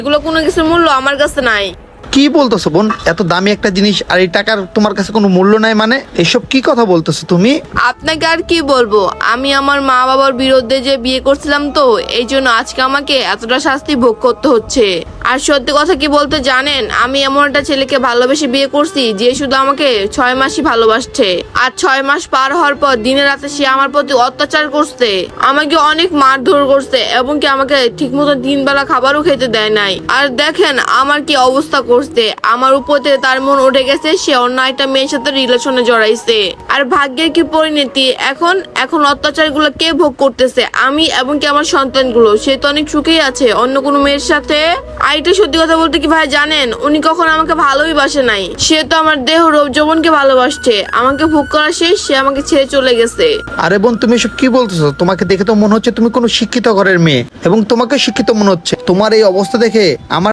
এগুলো কোনো কিছুর মূল্য আমার কাছে নাই। কি বলতেছো বোন? এত দামি একটা জিনিস আর এই টাকার তোমার কাছে কোনো মূল্য নাই মানে? এসব কি কথা বলতেছো তুমি? আপনাকে আর কি বলবো, আমি আমার মা বাবার বিরুদ্ধে যে বিয়ে করছিলাম, তো এই জন্য আজকে আমাকে এতটা শাস্তি ভোগ করতে হচ্ছে। আর সত্যি কথা কি বলতে জানেন, আমি এমন একটা ছেলেকে ভালোবেসে বিয়ে করছি যে শুধু আমাকে 6 মাসই ভালোবাসছে। আর 6 মাস পার হওয়ার পর দিনে রাতে সে আমার প্রতি অত্যাচার করছে, আমাকে অনেক মারধর করছে এবং কি আমাকে ঠিক মতো 3 বেলা খাবারও খেতে দেয় নাই। আর দেখেন আমার কি অবস্থা করছে, আমার উপর থেকে তার মন উঠে গেছে, সে অন্য একটা মেয়ের সাথে রিলেশনে জড়াইছে। আর ভাগ্যের কি পরিণতি, এখন অত্যাচার গুলো কে ভোগ করতেছে? আমি এবং কি আমার সন্তানগুলো। সে তো অনেক সুখেই আছে অন্য কোনো মেয়ের সাথে। আর এটা সত্যি কথা বলতে কি ভাই জানেন, উনি কখনো আমাকে ভালোই বাসে নাই। সে তো আমার দেহ রূপ যৌবনকে ভালোবাসছে, আমাকে ভোগ করা শেষ, সে আমাকে ছেড়ে চলে গেছে। আরে বোন, তুমি এসব কি বলতেছো? তোমাকে দেখে তো মনে হচ্ছে তুমি কোনো শিক্ষিত ঘরের মেয়ে, এবং তোমাকে শিক্ষিত মনে হচ্ছে। তোমার এই অবস্থা দেখে আমার